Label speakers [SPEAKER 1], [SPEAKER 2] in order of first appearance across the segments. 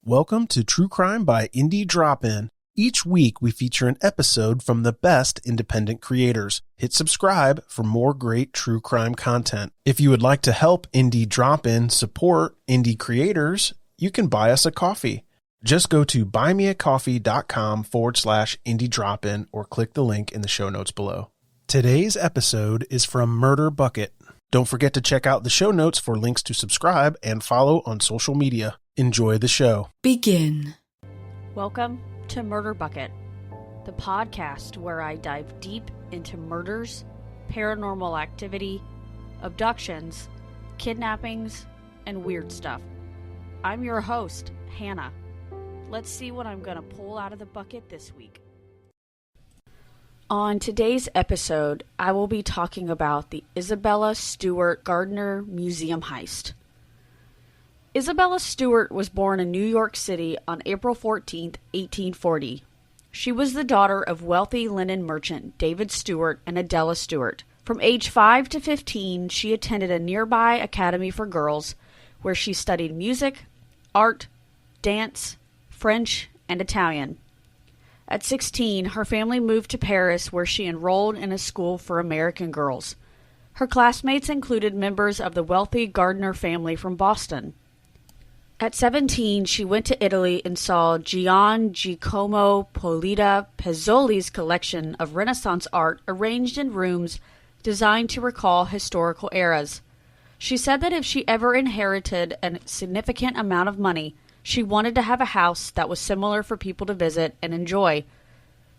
[SPEAKER 1] Welcome to True Crime by Indie Drop-In. Each week we feature an episode from the best independent creators. Hit subscribe for more great true crime content. If you would like to help Indie Drop-In support indie creators, you can buy us a coffee. Just go to buymeacoffee.com/indie drop-in or click the link in the show notes below. Today's episode is from Murder Bucket. Don't forget to check out the show notes for links to subscribe and follow on social media. Enjoy the show.
[SPEAKER 2] Begin.
[SPEAKER 3] Welcome to Murder Bucket, the podcast where I dive deep into murders, paranormal activity, abductions, kidnappings, and weird stuff. I'm your host, Hannah. Let's see what I'm going to pull out of the bucket this week. On today's episode, I will be talking about the Isabella Stewart Gardner Museum heist. Isabella Stewart was born in New York City on April 14, 1840. She was the daughter of wealthy linen merchant David Stewart and Adela Stewart. From age 5 to 15, she attended a nearby academy for girls where she studied music, art, dance, French, and Italian. At 16, her family moved to Paris where she enrolled in a school for American girls. Her classmates included members of the wealthy Gardner family from Boston. At 17, she went to Italy and saw Gian Giacomo Polita Pezzoli's collection of Renaissance art arranged in rooms designed to recall historical eras. She said that if she ever inherited a significant amount of money, she wanted to have a house that was similar for people to visit and enjoy.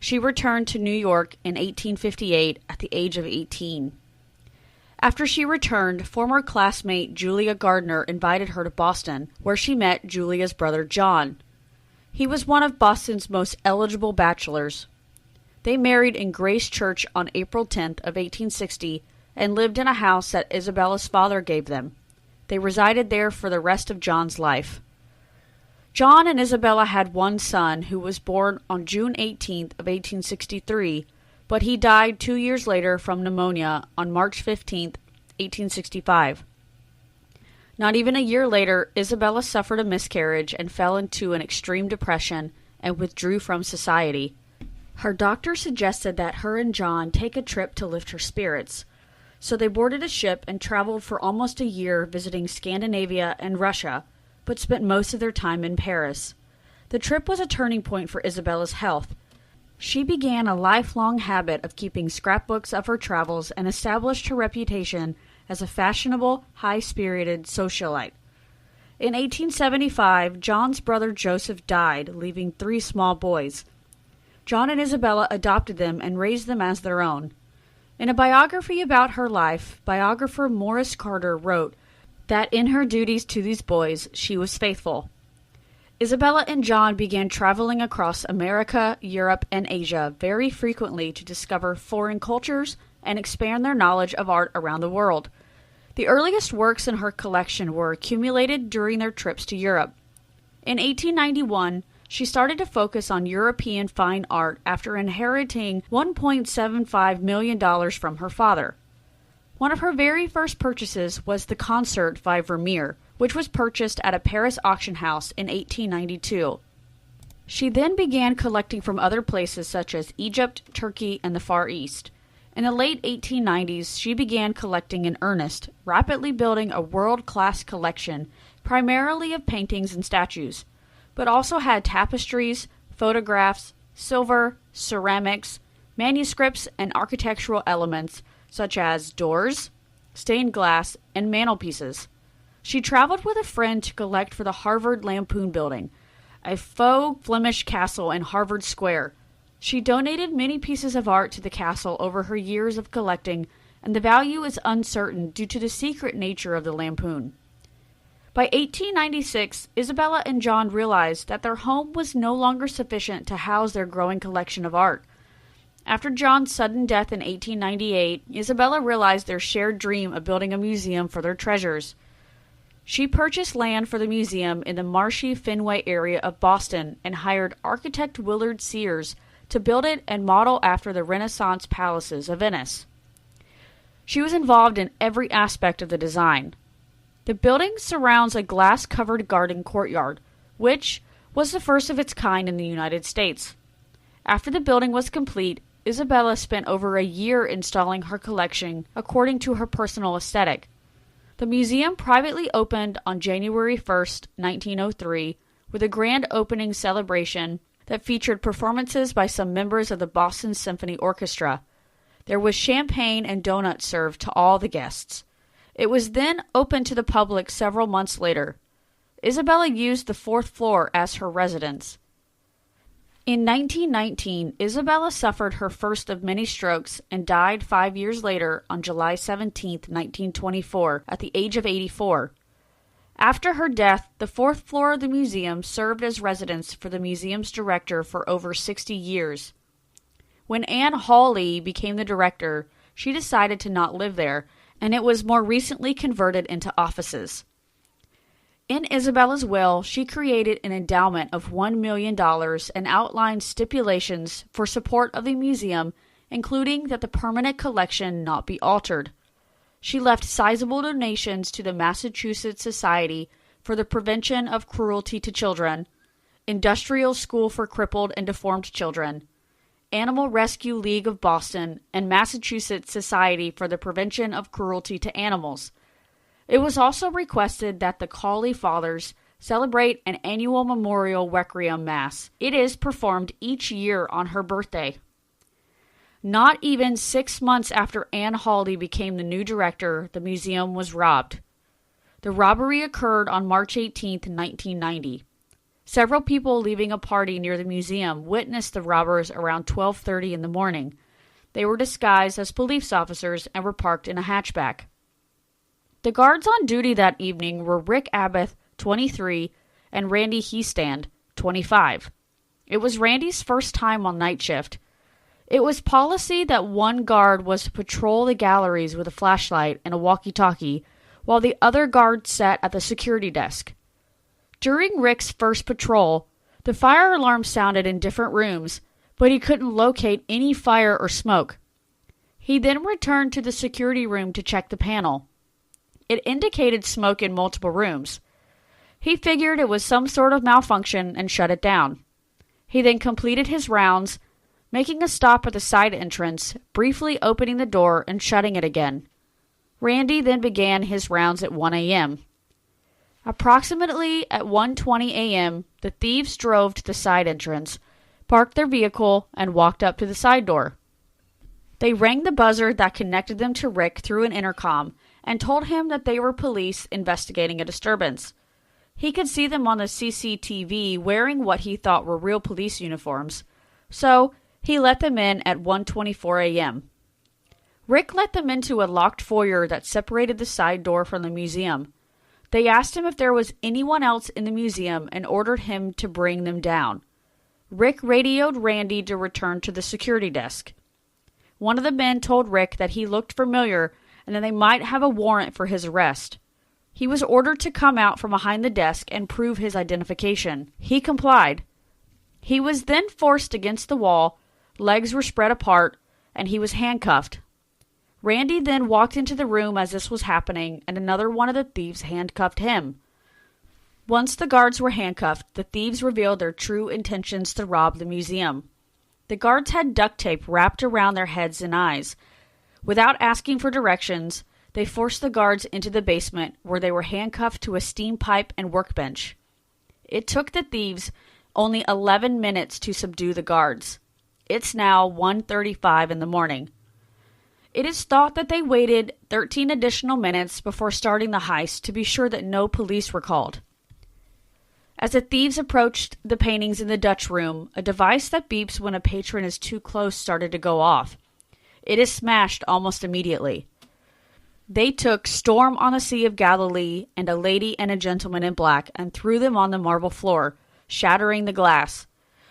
[SPEAKER 3] She returned to New York in 1858 at the age of 18. After she returned, former classmate Julia Gardner invited her to Boston, where she met Julia's brother John. He was one of Boston's most eligible bachelors. They married in Grace Church on April 10th of 1860 and lived in a house that Isabella's father gave them. They resided there for the rest of John's life. John and Isabella had one son who was born on June 18th of 1863, but he died 2 years later from pneumonia on March 15, 1865. Not even a year later, Isabella suffered a miscarriage and fell into an extreme depression and withdrew from society. Her doctor suggested that her and John take a trip to lift her spirits, so they boarded a ship and traveled for almost a year visiting Scandinavia and Russia, but spent most of their time in Paris. The trip was a turning point for Isabella's health. She began a lifelong habit of keeping scrapbooks of her travels and established her reputation as a fashionable, high-spirited socialite. In 1875, John's brother Joseph died, leaving 3 small boys. John and Isabella adopted them and raised them as their own. In a biography about her life, biographer Morris Carter wrote that in her duties to these boys, she was faithful. Isabella and John began traveling across America, Europe, and Asia very frequently to discover foreign cultures and expand their knowledge of art around the world. The earliest works in her collection were accumulated during their trips to Europe. In 1891, she started to focus on European fine art after inheriting $1.75 million from her father. One of her very first purchases was the Concert by Vermeer, which was purchased at a Paris auction house in 1892. She then began collecting from other places such as Egypt, Turkey, and the Far East. In the late 1890s, she began collecting in earnest, rapidly building a world-class collection, primarily of paintings and statues, but also had tapestries, photographs, silver, ceramics, manuscripts, and architectural elements such as doors, stained glass, and mantelpieces. She traveled with a friend to collect for the Harvard Lampoon Building, a faux Flemish castle in Harvard Square. She donated many pieces of art to the castle over her years of collecting, and the value is uncertain due to the secret nature of the lampoon. By 1896, Isabella and John realized that their home was no longer sufficient to house their growing collection of art. After John's sudden death in 1898, Isabella realized their shared dream of building a museum for their treasures. She purchased land for the museum in the marshy Fenway area of Boston and hired architect Willard Sears to build it and model after the Renaissance palaces of Venice. She was involved in every aspect of the design. The building surrounds a glass-covered garden courtyard, which, was the first of its kind in the United States. After the building was complete, Isabella spent over a year installing her collection according to her personal aesthetic. The museum privately opened on January 1st, 1903, with a grand opening celebration that featured performances by some members of the Boston Symphony Orchestra. There was champagne and donuts served to all the guests. It was then opened to the public several months later. Isabella used the fourth floor as her residence. In 1919, Isabella suffered her first of many strokes and died 5 years later on July 17, 1924, at the age of 84. After her death, the fourth floor of the museum served as residence for the museum's director for over 60 years. When Anne Hawley became the director, she decided to not live there, and it was more recently converted into offices. In Isabella's will, she created an endowment of $1 million and outlined stipulations for support of the museum, including that the permanent collection not be altered. She left sizable donations to the Massachusetts Society for the Prevention of Cruelty to Children, Industrial School for Crippled and Deformed Children, Animal Rescue League of Boston, and Massachusetts Society for the Prevention of Cruelty to Animals. It was also requested that the Cawley Fathers celebrate an annual memorial requiem mass. It is performed each year on her birthday. Not even 6 months after Anne Hawley became the new director, the museum was robbed. The robbery occurred on March 18, 1990. Several people leaving a party near the museum witnessed the robbers around 12:30 in the morning. They were disguised as police officers and were parked in a hatchback. The guards on duty that evening were Rick Abeth, 23, and Randy Heastand, 25. It was Randy's first time on night shift. It was policy that one guard was to patrol the galleries with a flashlight and a walkie-talkie, while the other guard sat at the security desk. During Rick's first patrol, the fire alarm sounded in different rooms, but he couldn't locate any fire or smoke. He then returned to the security room to check the panel. It indicated smoke in multiple rooms. He figured it was some sort of malfunction and shut it down. He then completed his rounds, making a stop at the side entrance, briefly opening the door and shutting it again. Randy then began his rounds at 1 a.m. Approximately at 1:20 a.m., the thieves drove to the side entrance, parked their vehicle, and walked up to the side door. They rang the buzzer that connected them to Rick through an intercom and told him that they were police investigating a disturbance. He could see them on the CCTV wearing what he thought were real police uniforms, so he let them in at 1:24 a.m. Rick let them into a locked foyer that separated the side door from the museum. They asked him if there was anyone else in the museum and ordered him to bring them down. Rick radioed Randy to return to the security desk. One of the men told Rick that he looked familiar and that they might have a warrant for his arrest. He was ordered to come out from behind the desk and prove his identification. He complied. He was then forced against the wall, legs were spread apart, and he was handcuffed. Randy then walked into the room as this was happening, and another one of the thieves handcuffed him. Once the guards were handcuffed, the thieves revealed their true intentions to rob the museum. The guards had duct tape wrapped around their heads and eyes. Without asking for directions, they forced the guards into the basement, where they were handcuffed to a steam pipe and workbench. It took the thieves only 11 minutes to subdue the guards. It's now 1:35 in the morning. It is thought that they waited 13 additional minutes before starting the heist to be sure that no police were called. As the thieves approached the paintings in the Dutch room, a device that beeps when a patron is too close started to go off. It is smashed almost immediately. They took Storm on the Sea of Galilee and A Lady and a Gentleman in Black and threw them on the marble floor, shattering the glass.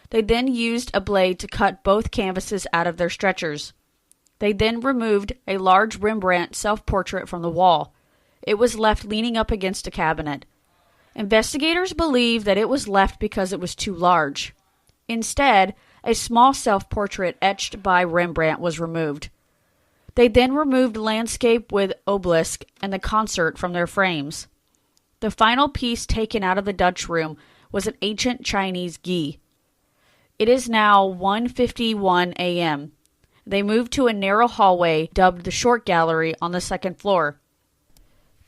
[SPEAKER 3] They then used a blade to cut both canvases out of their stretchers. They then removed a large Rembrandt self-portrait from the wall. It was left leaning up against a cabinet. Investigators believe that it was left because it was too large. Instead, a small self-portrait etched by Rembrandt was removed. They then removed Landscape with Obelisk and the Concert from their frames. The final piece taken out of the Dutch room was an ancient Chinese gi. It is now 1:51 a.m. They moved to a narrow hallway dubbed the Short Gallery on the second floor.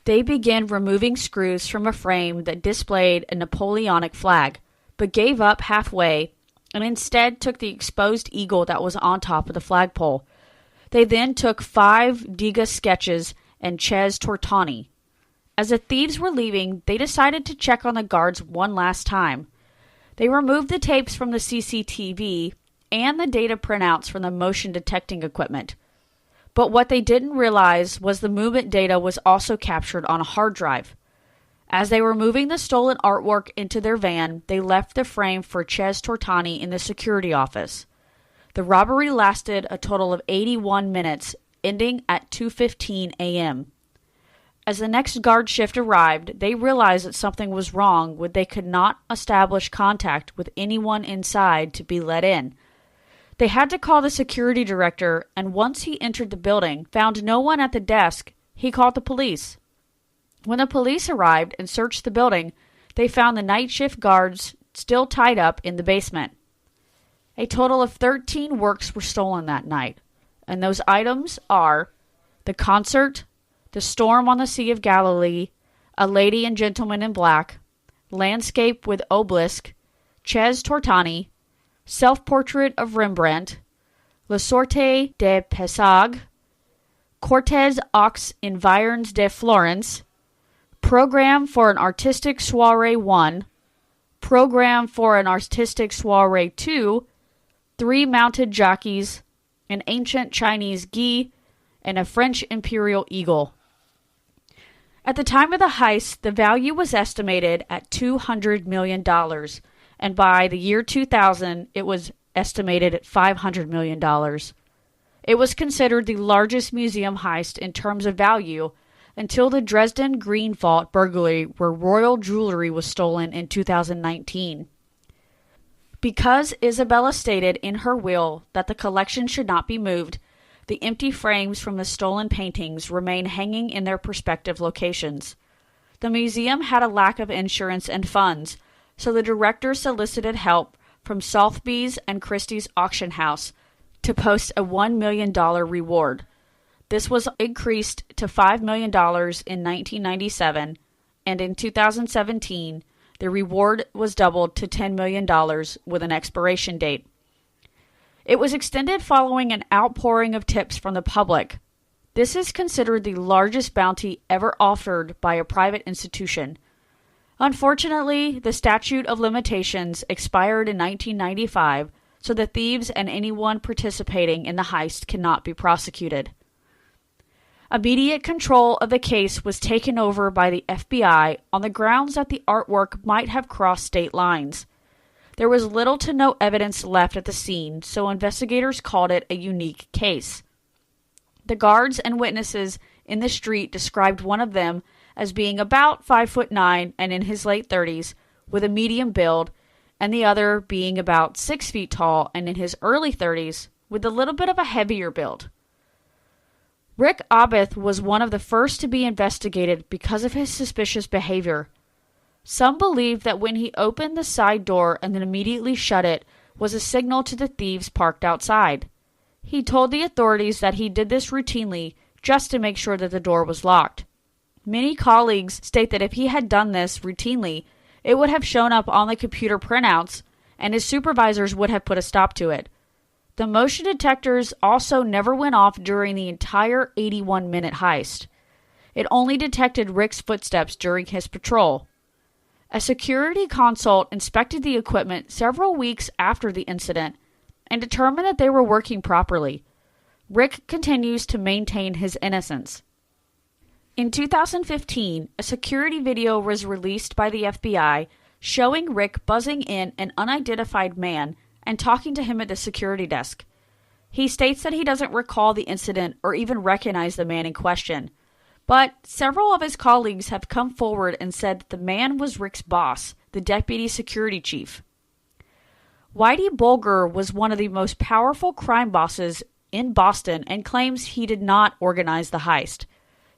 [SPEAKER 3] They began removing screws from a frame that displayed a Napoleonic flag, but gave up halfway and instead took the exposed eagle that was on top of the flagpole. They then took 5 Degas sketches and Ches Tortoni. As the thieves were leaving, they decided to check on the guards one last time. They removed the tapes from the CCTV and the data printouts from the motion detecting equipment. But what they didn't realize was the movement data was also captured on a hard drive. As they were moving the stolen artwork into their van, they left the frame for Ches Tortoni in the security office. The robbery lasted a total of 81 minutes, ending at 2:15 a.m. As the next guard shift arrived, they realized that something was wrong when they could not establish contact with anyone inside to be let in. They had to call the security director, and once he entered the building, found no one at the desk, he called the police. When the police arrived and searched the building, they found the night shift guards still tied up in the basement. A total of 13 works were stolen that night, and those items are the concert, the Storm on the Sea of Galilee, A Lady and Gentleman in Black, Landscape with Obelisk, Ches Tortoni, Self-Portrait of Rembrandt, La Sorte de Pesag, Cortez aux Environs de Florence, Program for an Artistic Soiree 1, Program for an Artistic Soiree 2, 3 mounted jockeys, an ancient Chinese gi, and a French imperial eagle. At the time of the heist, the value was estimated at $200 million, and by the year 2000, it was estimated at $500 million. It was considered the largest museum heist in terms of value until the Dresden Green Vault burglary, where royal jewelry was stolen in 2019. Because Isabella stated in her will that the collection should not be moved, the empty frames from the stolen paintings remain hanging in their prospective locations. The museum had a lack of insurance and funds, so the director solicited help from Sotheby's and Christie's auction house to post a $1 million reward. This was increased to $5 million in 1997, and in 2017, the reward was doubled to $10 million with an expiration date. It was extended following an outpouring of tips from the public. This is considered the largest bounty ever offered by a private institution. Unfortunately, the statute of limitations expired in 1995, so the thieves and anyone participating in the heist cannot be prosecuted. Immediate control of the case was taken over by the FBI on the grounds that the artwork might have crossed state lines. There was little to no evidence left at the scene, so investigators called it a unique case. The guards and witnesses in the street described one of them as being about 5'9" and in his late 30s, with a medium build, and the other being about 6 feet tall and in his early 30s, with a little bit of a heavier build. Rick Abeth was one of the first to be investigated because of his suspicious behavior. Some believe that when he opened the side door and then immediately shut it was a signal to the thieves parked outside. He told the authorities that he did this routinely just to make sure that the door was locked. Many colleagues state that if he had done this routinely, it would have shown up on the computer printouts and his supervisors would have put a stop to it. The motion detectors also never went off during the entire 81-minute heist. It only detected Rick's footsteps during his patrol. A security consult inspected the equipment several weeks after the incident and determined that they were working properly. Rick continues to maintain his innocence. In 2015, a security video was released by the FBI showing Rick buzzing in an unidentified man and talking to him at the security desk. He states that he doesn't recall the incident or even recognize the man in question, but several of his colleagues have come forward and said that the man was Rick's boss, the deputy security chief. Whitey Bulger was one of the most powerful crime bosses in Boston and claims he did not organize the heist.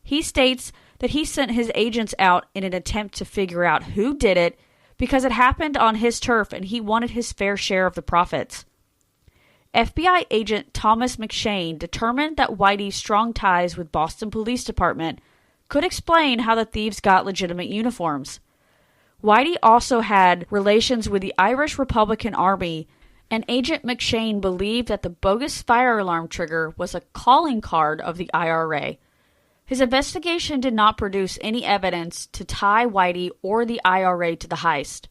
[SPEAKER 3] He states that he sent his agents out in an attempt to figure out who did it, because it happened on his turf and he wanted his fair share of the profits. FBI agent Thomas McShane determined that Whitey's strong ties with Boston Police Department could explain how the thieves got legitimate uniforms. Whitey also had relations with the Irish Republican Army, and Agent McShane believed that the bogus fire alarm trigger was a calling card of the IRA. His investigation did not produce any evidence to tie Whitey or the IRA to the heist.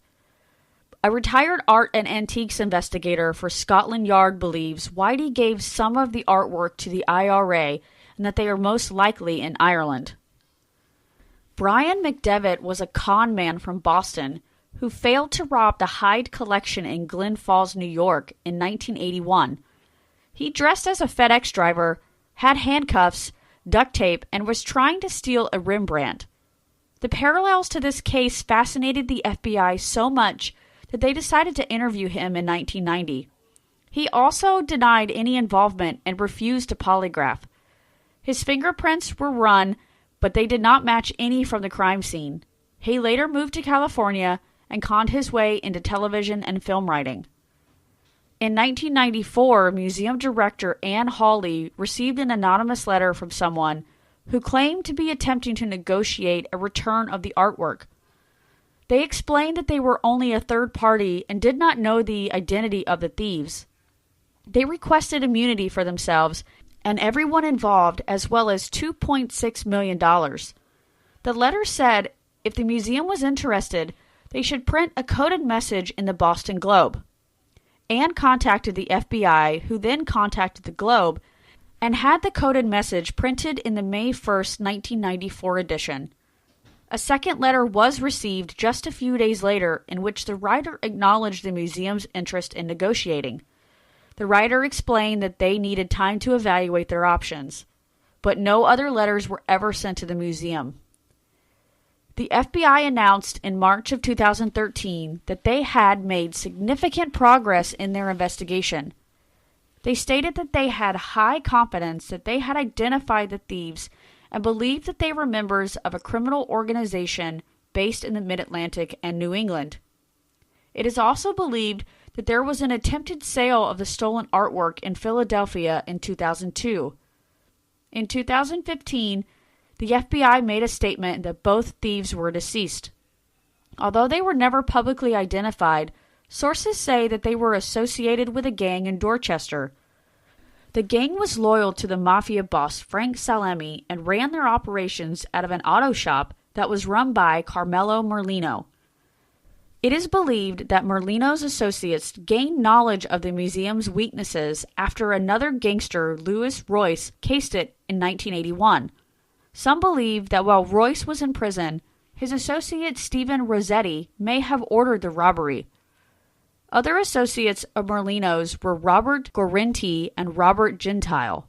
[SPEAKER 3] A retired art and antiques investigator for Scotland Yard believes Whitey gave some of the artwork to the IRA and that they are most likely in Ireland. Brian Mcdevitt was a con man from Boston who failed to rob the Hyde collection in Glens Falls, New York in 1981. He dressed as a FedEx driver, had handcuffs, duct tape, and was trying to steal a Rembrandt. The parallels to this case fascinated the FBI so much that they decided to interview him in 1990. He also denied any involvement and refused to polygraph. His fingerprints were run, but they did not match any from the crime scene. He later moved to California and conned his way into television and film writing. In 1994, museum director Anne Hawley received an anonymous letter from someone who claimed to be attempting to negotiate a return of the artwork. They explained that they were only a third party and did not know the identity of the thieves. They requested immunity for themselves and everyone involved, as well as $2.6 million. The letter said if the museum was interested, they should print a coded message in the Boston Globe. Anne contacted the FBI, who then contacted the Globe, and had the coded message printed in the May 1st, 1994 edition. A second letter was received just a few days later in which the writer acknowledged the museum's interest in negotiating. The writer explained that they needed time to evaluate their options, but no other letters were ever sent to the museum. The FBI announced in March of 2013 that they had made significant progress in their investigation. They stated that they had high confidence that they had identified the thieves and believed that they were members of a criminal organization based in the Mid-Atlantic and New England. It is also believed that there was an attempted sale of the stolen artwork in Philadelphia in 2002. In 2015, the FBI made a statement that both thieves were deceased. Although they were never publicly identified, sources say that they were associated with a gang in Dorchester. The gang was loyal to the mafia boss Frank Salemi and ran their operations out of an auto shop that was run by Carmelo Merlino. It is believed that Merlino's associates gained knowledge of the museum's weaknesses after another gangster, Louis Royce, cased it in 1981. Some believe that while Royce was in prison, his associate Stephen Rossetti may have ordered the robbery. Other associates of Merlino's were Robert Gorinti and Robert Gentile.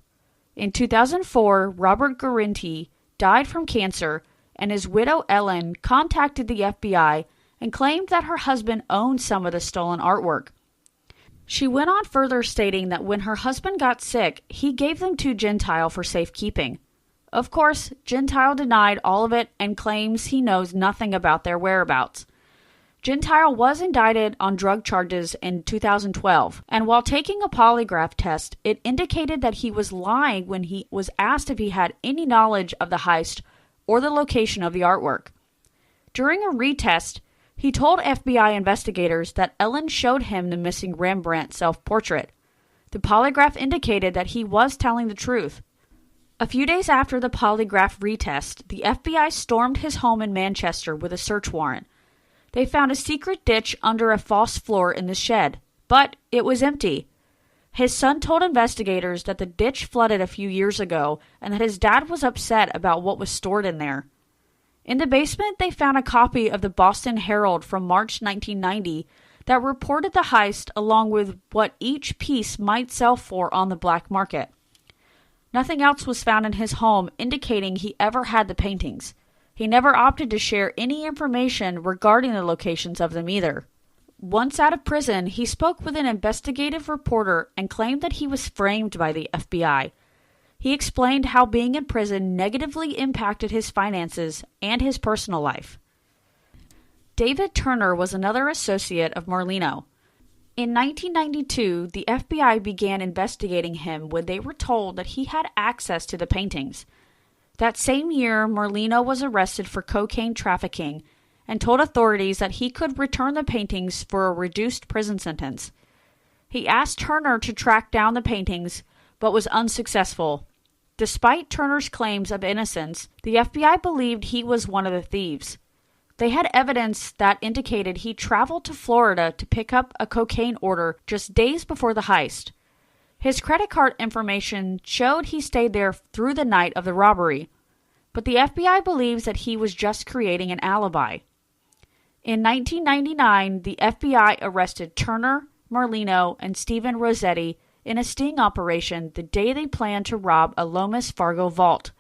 [SPEAKER 3] In 2004, Robert Gorinti died from cancer, and his widow Ellen contacted the FBI and claimed that her husband owned some of the stolen artwork. She went on further stating that when her husband got sick, he gave them to Gentile for safekeeping. Of course, Gentile denied all of it and claims he knows nothing about their whereabouts. Gentile was indicted on drug charges in 2012, and while taking a polygraph test, it indicated that he was lying when he was asked if he had any knowledge of the heist or the location of the artwork. During a retest, he told FBI investigators that Ellen showed him the missing Rembrandt self-portrait. The polygraph indicated that he was telling the truth. A few days after the polygraph retest, the FBI stormed his home in Manchester with a search warrant. They found a secret ditch under a false floor in the shed, but it was empty. His son told investigators that the ditch flooded a few years ago and that his dad was upset about what was stored in there. In the basement, they found a copy of the Boston Herald from March 1990 that reported the heist along with what each piece might sell for on the black market. Nothing else was found in his home indicating he ever had the paintings. He never opted to share any information regarding the locations of them either. Once out of prison, he spoke with an investigative reporter and claimed that he was framed by the FBI. He explained how being in prison negatively impacted his finances and his personal life. David Turner was another associate of Merlino. In 1992, the FBI began investigating him when they were told that he had access to the paintings. That same year, Merlino was arrested for cocaine trafficking and told authorities that he could return the paintings for a reduced prison sentence. He asked Turner to track down the paintings, but was unsuccessful. Despite Turner's claims of innocence, the FBI believed he was one of the thieves. They had evidence that indicated he traveled to Florida to pick up a cocaine order just days before the heist. His credit card information showed he stayed there through the night of the robbery, but the FBI believes that he was just creating an alibi. In 1999, the FBI arrested Turner, Merlino, and Stephen Rossetti in a sting operation the day they planned to rob a Lomas Fargo vault.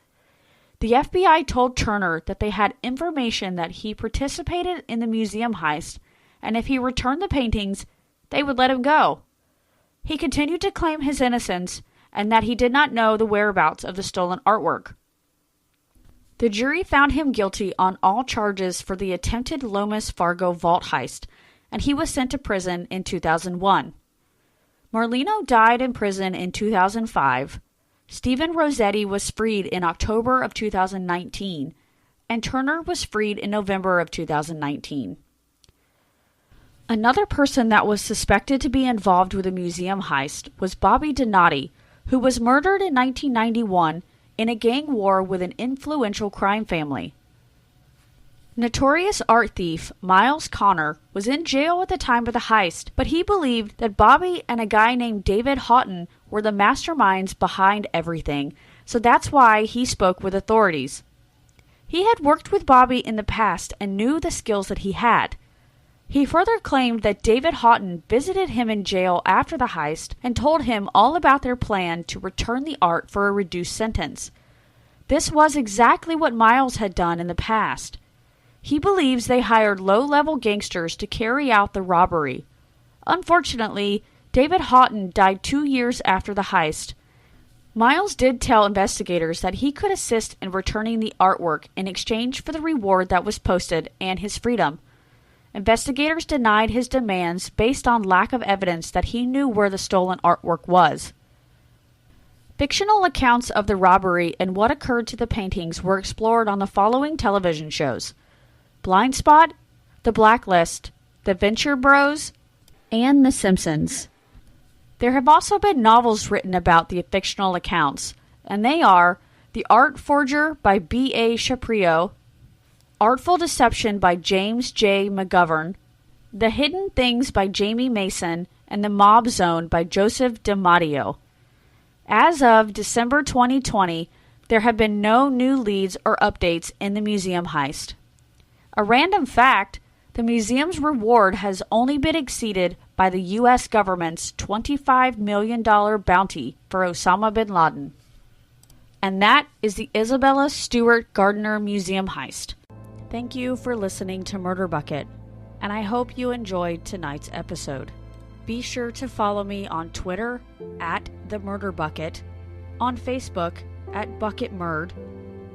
[SPEAKER 3] The FBI told Turner that they had information that he participated in the museum heist, and if he returned the paintings, they would let him go. He continued to claim his innocence and that he did not know the whereabouts of the stolen artwork. The jury found him guilty on all charges for the attempted Lomas Fargo vault heist, and he was sent to prison in 2001. Merlino died in prison in 2005. Stephen Rossetti was freed in October of 2019, and Turner was freed in November of 2019. Another person that was suspected to be involved with the museum heist was Bobby Donati, who was murdered in 1991 in a gang war with an influential crime family. Notorious art thief Miles Connor was in jail at the time of the heist, but he believed that Bobby and a guy named David Houghton were the masterminds behind everything, so that's why he spoke with authorities. He had worked with Bobby in the past and knew the skills that he had. He further claimed that David Houghton visited him in jail after the heist and told him all about their plan to return the art for a reduced sentence. This was exactly what Miles had done in the past. He believes they hired low-level gangsters to carry out the robbery. Unfortunately, David Houghton died 2 years after the heist. Miles did tell investigators that he could assist in returning the artwork in exchange for the reward that was posted and his freedom. Investigators denied his demands based on lack of evidence that he knew where the stolen artwork was. Fictional accounts of the robbery and what occurred to the paintings were explored on the following television shows: Blind Spot, The Blacklist, The Venture Bros, and The Simpsons. There have also been novels written about the fictional accounts, and they are The Art Forger by B.A. Shapiro, Artful Deception by James J. McGovern, The Hidden Things by Jamie Mason, and The Mob Zone by Joseph DiMatteo. As of December 2020, there have been no new leads or updates in the museum heist. A random fact, the museum's reward has only been exceeded by the U.S. government's $25 million bounty for Osama bin Laden. And that is the Isabella Stewart Gardner Museum heist. Thank you for listening to Murder Bucket, and I hope you enjoyed tonight's episode. Be sure to follow me on Twitter @TheMurderBucket, on Facebook @BucketMurd,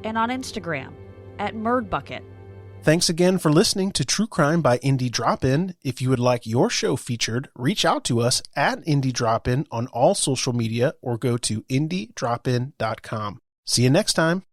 [SPEAKER 3] and on Instagram @MurdBucket.
[SPEAKER 1] Thanks again for listening to True Crime by Indie Drop-In. If you would like your show featured, reach out to us at Indie Drop-In on all social media or go to indiedropin.com. See you next time.